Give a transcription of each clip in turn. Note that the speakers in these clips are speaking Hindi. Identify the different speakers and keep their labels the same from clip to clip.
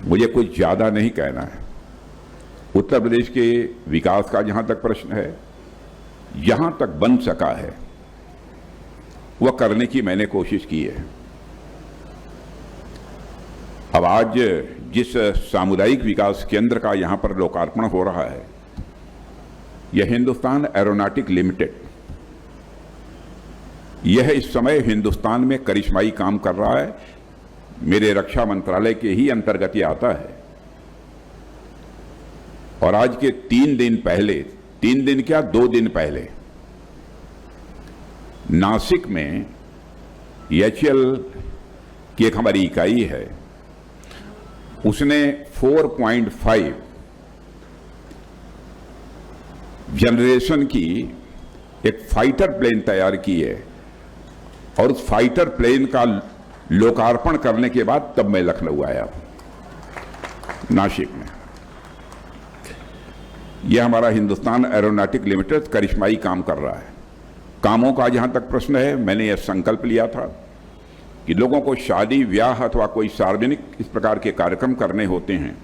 Speaker 1: मुझे कुछ ज्यादा नहीं कहना है। उत्तर प्रदेश के विकास का जहां तक प्रश्न है, जहां तक बन सका है वह करने की मैंने कोशिश की है। अब आज जिस सामुदायिक विकास केंद्र का यहां पर लोकार्पण हो रहा है, यह हिंदुस्तान एरोनॉटिक लिमिटेड, यह इस समय हिंदुस्तान में करिश्माई काम कर रहा है। मेरे रक्षा मंत्रालय के ही अंतर्गत यह आता है। और आज के 3 दिन पहले, 3 दिन क्या 2 दिन पहले, नासिक में एचएल की एक हमारी इकाई है, उसने 4.5 जनरेशन की एक फाइटर प्लेन तैयार की है। और उस फाइटर प्लेन का लोकार्पण करने के बाद तब मैं लखनऊ आया, नासिक में। यह हमारा हिंदुस्तान एरोनॉटिक लिमिटेड करिश्माई काम कर रहा है। कामों का जहां तक प्रश्न है, मैंने यह संकल्प लिया था कि लोगों को शादी ब्याह अथवा कोई सार्वजनिक इस प्रकार के कार्यक्रम करने होते हैं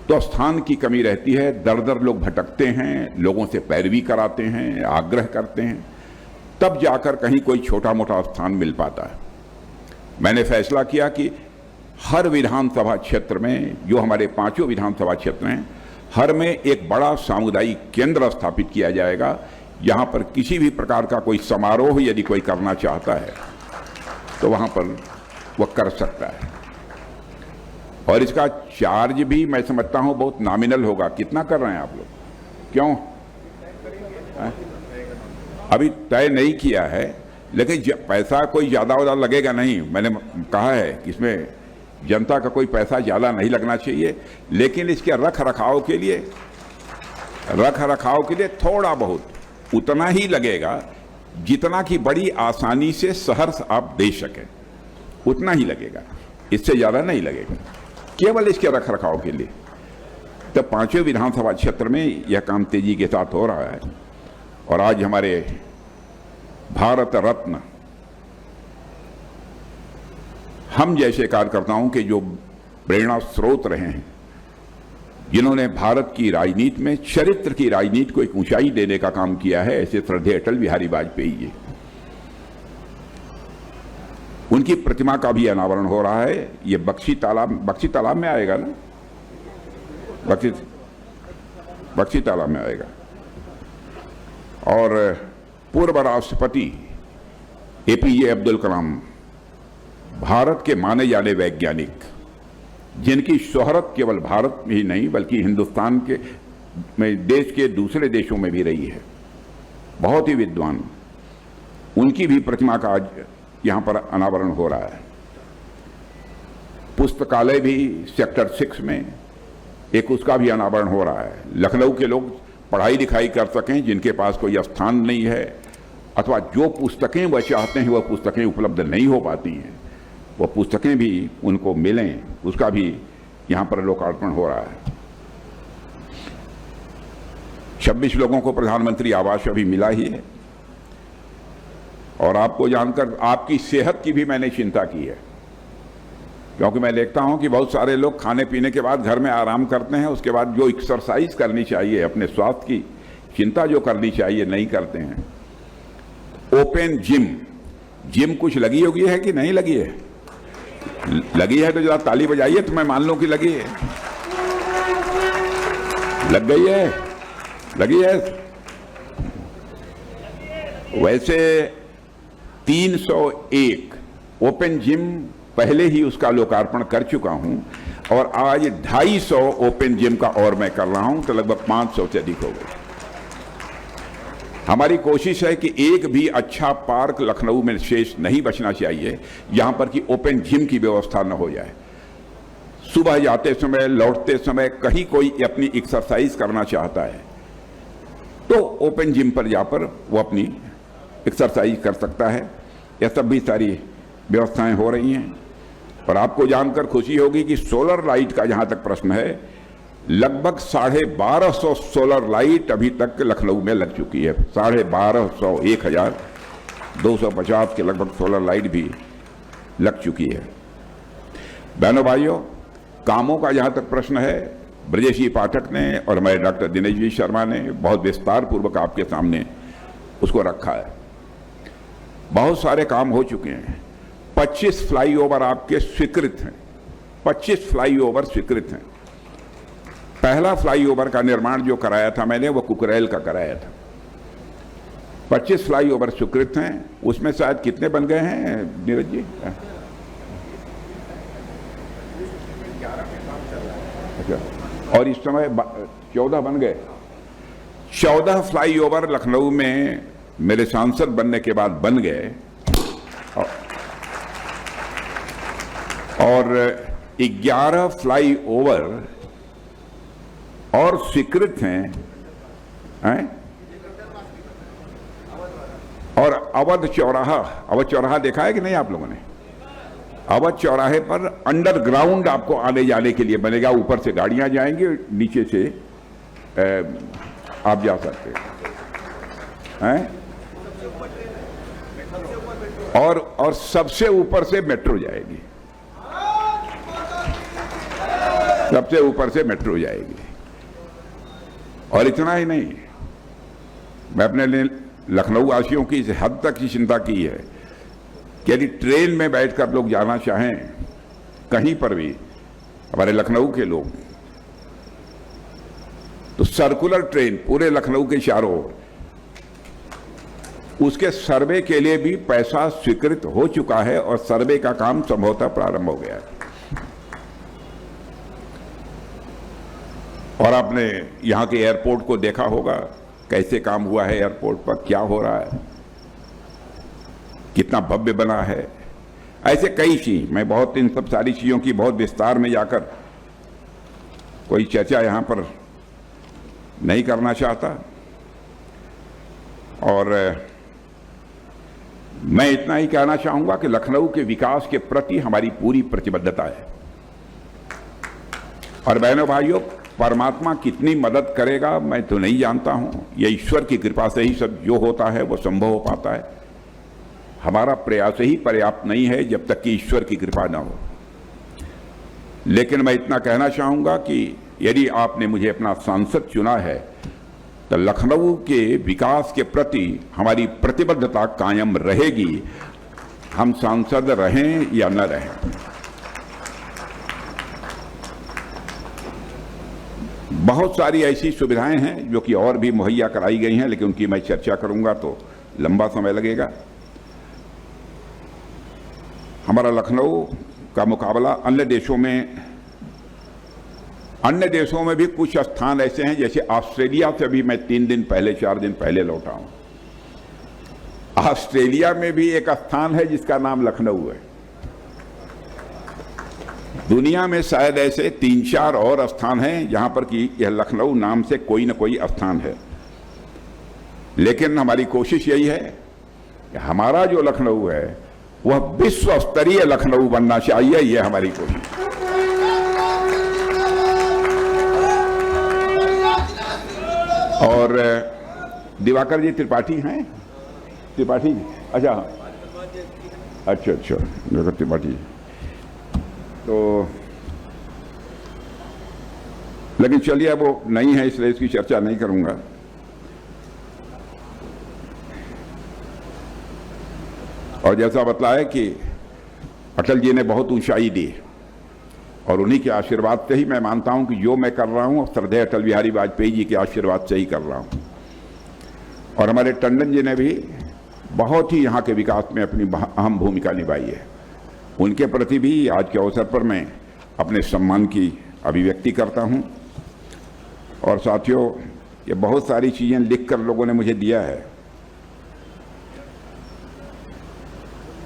Speaker 1: तो स्थान की कमी रहती है, दर दर लोग भटकते हैं, लोगों से पैरवी कराते हैं, आग्रह करते हैं, तब जाकर कहीं कोई छोटा मोटा स्थान मिल पाता है। मैंने फैसला किया कि हर विधानसभा क्षेत्र में, जो हमारे 5 विधानसभा क्षेत्र हैं, हर में एक बड़ा सामुदायिक केंद्र स्थापित किया जाएगा। यहां पर किसी भी प्रकार का कोई समारोह यदि कोई करना चाहता है तो वहां पर वह कर सकता है। और इसका चार्ज भी मैं समझता हूं बहुत नॉमिनल होगा। कितना कर रहे हैं आप लोग? क्यों? अभी तय नहीं किया है, लेकिन पैसा कोई ज्यादा लगेगा नहीं। मैंने कहा है कि इसमें जनता का कोई पैसा ज्यादा नहीं लगना चाहिए, लेकिन इसके रख रखाव के लिए थोड़ा बहुत उतना ही लगेगा जितना कि बड़ी आसानी से शहर आप दे सके, उतना ही लगेगा, इससे ज्यादा नहीं लगेगा, केवल इसके रख रखाव के लिए। तो 5 विधानसभा क्षेत्र में यह काम तेजी के साथ हो रहा है। और आज हमारे भारत रत्न, हम जैसे कार्यकर्ताओं के जो प्रेरणा स्रोत रहे हैं, जिन्होंने भारत की राजनीति में, चरित्र की राजनीति को एक ऊंचाई देने का काम किया है, ऐसे श्रद्धेय अटल बिहारी वाजपेयी जी, उनकी प्रतिमा का भी अनावरण हो रहा है। ये बख्शी तालाब में आएगा ना, बख्शी तालाब में आएगा। और पूर्व राष्ट्रपति एपीजे अब्दुल कलाम, भारत के माने जाने वैज्ञानिक, जिनकी शोहरत केवल भारत में ही नहीं बल्कि हिंदुस्तान के में, देश के दूसरे देशों में भी रही है, बहुत ही विद्वान, उनकी भी प्रतिमा का आज यहां पर अनावरण हो रहा है। पुस्तकालय भी सेक्टर 6 में एक, उसका भी अनावरण हो रहा है। लखनऊ के लोग पढ़ाई लिखाई कर सकें, जिनके पास कोई स्थान नहीं है अथवा जो पुस्तकें वह चाहते हैं वह पुस्तकें उपलब्ध नहीं हो पाती हैं, वह पुस्तकें भी उनको मिलें, उसका भी यहां पर लोकार्पण हो रहा है। 26 लोगों को प्रधानमंत्री आवास अभी मिला ही है। और आपको जानकर आपकी सेहत की भी मैंने चिंता की है, क्योंकि मैं देखता हूं कि बहुत सारे लोग खाने पीने के बाद घर में आराम करते हैं, उसके बाद जो एक्सरसाइज करनी चाहिए, अपने स्वास्थ्य की चिंता जो करनी चाहिए, नहीं करते हैं। ओपन जिम कुछ लगी होगी है कि नहीं लगी है? लगी है तो जरा ताली बजाइए तो मैं मान लूं कि लगी है। लग गई है, लगी है। वैसे 301 ओपन जिम पहले ही उसका लोकार्पण कर चुका हूं और आज 250 ओपन जिम का और मैं कर रहा हूं, तो लगभग 500 से अधिक हो गए। हमारी कोशिश है कि एक भी अच्छा पार्क लखनऊ में शेष नहीं बचना चाहिए यहां पर कि ओपन जिम की व्यवस्था न हो जाए। सुबह जाते समय, लौटते समय कहीं कोई अपनी एक्सरसाइज करना चाहता है तो ओपन जिम पर जाकर वो अपनी एक्सरसाइज कर सकता है। यह सब भी सारी व्यवस्थाएं हो रही हैं। और आपको जानकर खुशी होगी कि सोलर लाइट का जहां तक प्रश्न है, लगभग 1250 सोलर लाइट अभी तक लखनऊ में लग चुकी है। 1250, 1250 के लगभग सोलर लाइट भी लग चुकी है। बहनों भाइयों, कामों का जहां तक प्रश्न है, ब्रजेश जी पाठक ने और हमारे डॉक्टर दिनेश जी शर्मा ने बहुत विस्तार पूर्वक आपके सामने उसको रखा है। बहुत सारे काम हो चुके हैं। 25 फ्लाईओवर आपके स्वीकृत हैं, 25 फ्लाईओवर स्वीकृत हैं। पहला फ्लाईओवर का निर्माण जो कराया था मैंने, वो कुकरेल का कराया था। 25 फ्लाईओवर स्वीकृत हैं। उसमें शायद कितने बन गए हैं नीरज जी? अच्छा, और इस समय 14 बन गए। 14 फ्लाईओवर लखनऊ में मेरे सांसद बनने के बाद बन गए और 11 फ्लाईओवर और स्वीकृत हैं? और अवध चौराहा देखा है कि नहीं आप लोगों ने? अवध चौराहे पर अंडरग्राउंड आपको आने जाने के लिए बनेगा। ऊपर से गाड़ियां जाएंगी, नीचे से आप जा सकते हैं। और सबसे ऊपर से मेट्रो जाएगी, सबसे ऊपर से मेट्रो जाएगी। और इतना ही नहीं, मैं अपने लिए लखनऊ वासियों की इस हद तक की चिंता की है कि यदि ट्रेन में बैठकर लोग जाना चाहें कहीं पर भी, हमारे लखनऊ के लोग, तो सर्कुलर ट्रेन पूरे लखनऊ के चारों ओर, उसके सर्वे के लिए भी पैसा स्वीकृत हो चुका है और सर्वे का काम संभवतः प्रारंभ हो गया है। और आपने यहां के एयरपोर्ट को देखा होगा, कैसे काम हुआ है एयरपोर्ट पर, क्या हो रहा है, कितना भव्य बना है। ऐसे कई चीज, मैं बहुत इन सब सारी चीजों की बहुत विस्तार में जाकर कोई चर्चा यहां पर नहीं करना चाहता। और मैं इतना ही कहना चाहूंगा कि लखनऊ के विकास के प्रति हमारी पूरी प्रतिबद्धता है। और बहनों भाइयों, परमात्मा कितनी मदद करेगा मैं तो नहीं जानता हूं, यह ईश्वर की कृपा से ही सब जो होता है वो संभव हो पाता है। हमारा प्रयास ही पर्याप्त नहीं है जब तक कि ईश्वर की कृपा ना हो। लेकिन मैं इतना कहना चाहूंगा कि यदि आपने मुझे अपना सांसद चुना है तो लखनऊ के विकास के प्रति हमारी प्रतिबद्धता कायम रहेगी, हम सांसद रहें या न रहें। बहुत सारी ऐसी सुविधाएं हैं जो कि और भी मुहैया कराई गई हैं, लेकिन उनकी मैं चर्चा करूंगा तो लंबा समय लगेगा। हमारा लखनऊ का मुकाबला अन्य देशों में भी कुछ स्थान ऐसे हैं, जैसे ऑस्ट्रेलिया से भी मैं 3 दिन पहले 4 दिन पहले लौटा हूं। ऑस्ट्रेलिया में भी एक स्थान है जिसका नाम लखनऊ है। दुनिया में शायद ऐसे 3-4 और स्थान हैं जहां पर कि यह लखनऊ नाम से कोई न कोई स्थान है। लेकिन हमारी कोशिश यही है कि हमारा जो लखनऊ है वह विश्व स्तरीय लखनऊ बनना चाहिए, यह हमारी कोशिश। और दिवाकर जी त्रिपाठी हैं? त्रिपाठी, अच्छा अच्छा दिवाकर त्रिपाठी। तो लेकिन चलिए, अब वो नहीं है इसलिए इसकी चर्चा नहीं करूंगा। और जैसा बतलाया कि अटल जी ने बहुत ऊंचाई दी और उन्हीं के आशीर्वाद से ही मैं मानता हूं कि जो मैं कर रहा हूं श्रद्धेय अटल बिहारी वाजपेयी जी के आशीर्वाद से ही कर रहा हूं। और हमारे टंडन जी ने भी बहुत ही यहां के विकास में अपनी अहम भूमिका निभाई है। उनके प्रति भी आज के अवसर पर मैं अपने सम्मान की अभिव्यक्ति करता हूं। और साथियों, ये बहुत सारी चीजें लिखकर लोगों ने मुझे दिया है।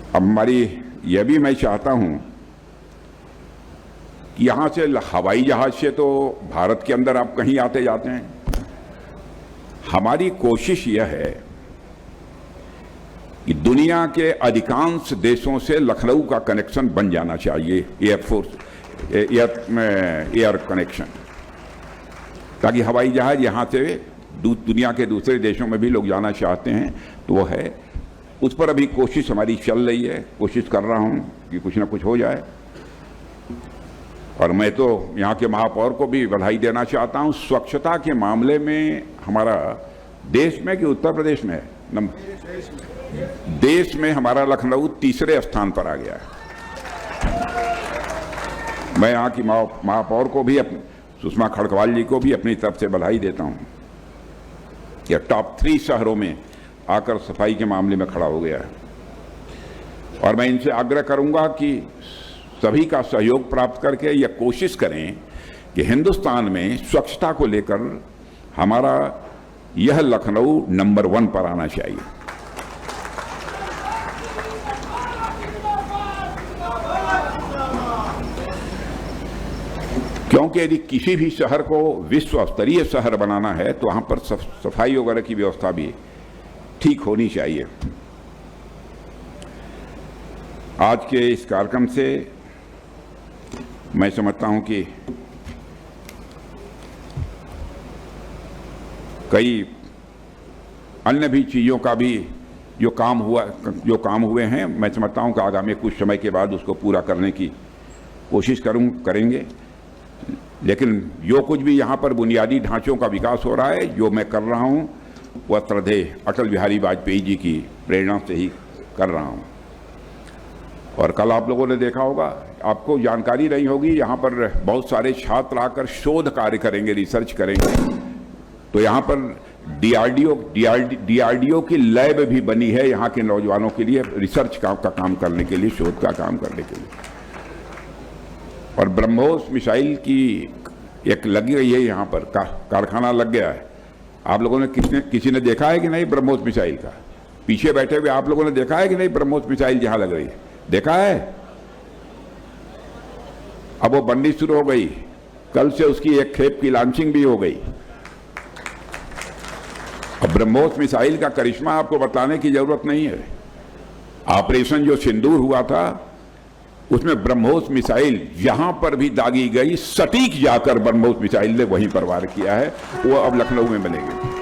Speaker 1: अब हमारी यह भी मैं चाहता हूं कि यहां से हवाई जहाज से तो भारत के अंदर आप कहीं आते जाते हैं। हमारी कोशिश यह है कि दुनिया के अधिकांश देशों से लखनऊ का कनेक्शन बन जाना चाहिए, एयर कनेक्शन, ताकि हवाई जहाज यहां से दुनिया के दूसरे देशों में भी लोग जाना चाहते हैं तो वो है। उस पर अभी कोशिश हमारी चल रही है, कोशिश कर रहा हूं कि कुछ ना कुछ हो जाए। और मैं तो यहाँ के महापौर को भी बधाई देना चाहता हूँ। स्वच्छता के मामले में हमारा देश में कि उत्तर प्रदेश में है, देश में हमारा लखनऊ तीसरे स्थान पर आ गया है। मैं यहाँ की महापौर को भी, सुषमा खड़गवाल जी को भी अपनी तरफ से बधाई देता हूँ कि टॉप 3 शहरों में आकर सफाई के मामले में खड़ा हो गया है। और मैं इनसे आग्रह करूंगा कि सभी का सहयोग प्राप्त करके यह कोशिश करें कि हिंदुस्तान में स्वच्छता को लेकर हमारा यह लखनऊ नंबर 1 पर आना चाहिए। क्योंकि यदि किसी भी शहर को विश्व स्तरीय शहर बनाना है तो वहां पर सफाई वगैरह की व्यवस्था भी ठीक होनी चाहिए। आज के इस कार्यक्रम से मैं समझता हूं कि कई अन्य भी चीजों का भी जो काम हुए हैं, मैं समझता हूं कि आगामी कुछ समय के बाद उसको पूरा करने की कोशिश करेंगे। लेकिन जो कुछ भी यहाँ पर बुनियादी ढांचों का विकास हो रहा है, जो मैं कर रहा हूँ, वह श्रद्धेय अटल बिहारी वाजपेयी जी की प्रेरणा से ही कर रहा हूँ। और कल आप लोगों ने देखा होगा, आपको जानकारी नहीं होगी, यहाँ पर बहुत सारे छात्र आकर शोध कार्य करेंगे, रिसर्च करेंगे। तो यहाँ पर डीआरडीओ की लैब भी बनी है यहाँ के नौजवानों के लिए, रिसर्च का काम करने के लिए, शोध का काम करने के लिए। और ब्रह्मोस मिसाइल की एक लगी रही है यहाँ पर, कारखाना लग गया है। आप लोगों ने किसी ने देखा है कि नहीं ब्रह्मोस मिसाइल का? पीछे बैठे हुए आप लोगों ने देखा है कि नहीं ब्रह्मोस मिसाइल जहां लग रही है? देखा है? अब वो बननी शुरू हो गई, कल से उसकी एक खेप की लॉन्चिंग भी हो गई। अब ब्रह्मोस मिसाइल का करिश्मा आपको बताने की जरूरत नहीं है। ऑपरेशन जो सिंदूर हुआ था उसमें ब्रह्मोस मिसाइल जहां पर भी दागी गई, सटीक जाकर ब्रह्मोस मिसाइल ने वहीं पर वार किया है। वो अब लखनऊ में बनेगी।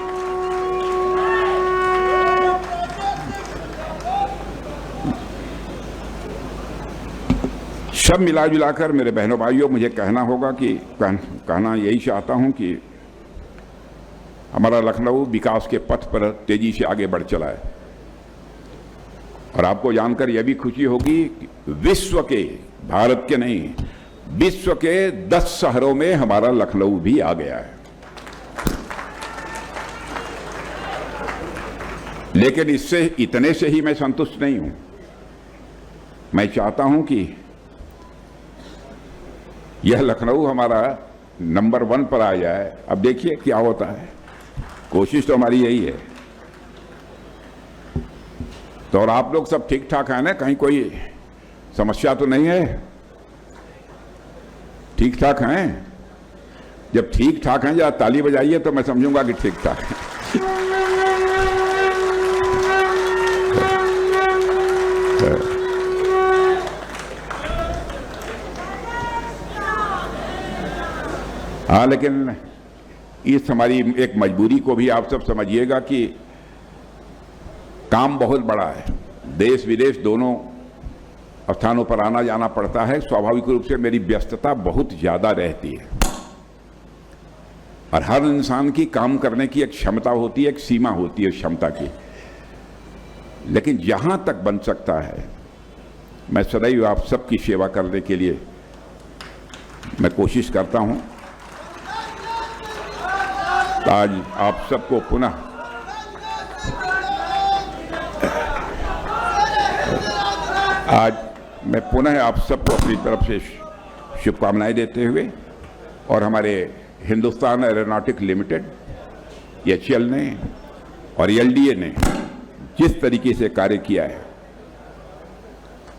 Speaker 1: सब मिला जुलाकर मेरे बहनों भाइयों, मुझे कहना होगा कि कहना यही चाहता हूं कि हमारा लखनऊ विकास के पथ पर तेजी से आगे बढ़ चला है। और आपको जानकर यह भी खुशी होगी कि विश्व के, भारत के नहीं, विश्व के 10 शहरों में हमारा लखनऊ भी आ गया है। लेकिन इससे, इतने से ही मैं संतुष्ट नहीं हूं। मैं चाहता हूं कि यह लखनऊ हमारा नंबर 1 पर आ जाए। अब देखिए क्या होता है, कोशिश तो हमारी यही है। तो और आप लोग सब ठीक ठाक हैं ना? कहीं कोई समस्या तो नहीं है? ठीक ठाक हैं? जब ठीक ठाक हैं, जरा ताली बजाइए तो मैं समझूंगा कि ठीक ठाक है। हाँ, लेकिन इस हमारी एक मजबूरी को भी आप सब समझिएगा कि काम बहुत बड़ा है, देश विदेश दोनों स्थानों पर आना जाना पड़ता है। स्वाभाविक रूप से मेरी व्यस्तता बहुत ज्यादा रहती है। और हर इंसान की काम करने की एक क्षमता होती है, एक सीमा होती है क्षमता की। लेकिन जहां तक बन सकता है, मैं सदैव आप सबकी सेवा करने के लिए मैं कोशिश करता हूं। आज आप सबको पुनः मैं पुनः आप सबको अपनी तरफ से शुभकामनाएं देते हुए, और हमारे हिंदुस्तान एरोनॉटिक लिमिटेड, HAL ने और LDA ने जिस तरीके से कार्य किया है,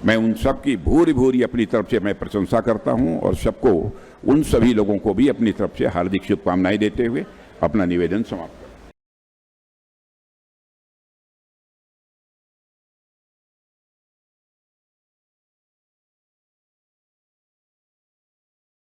Speaker 1: मैं उन सब की भूरी भूरी अपनी तरफ से मैं प्रशंसा करता हूं। और सबको, उन सभी लोगों को भी अपनी तरफ से हार्दिक शुभकामनाएं देते हुए अपना निवेदन समाप्त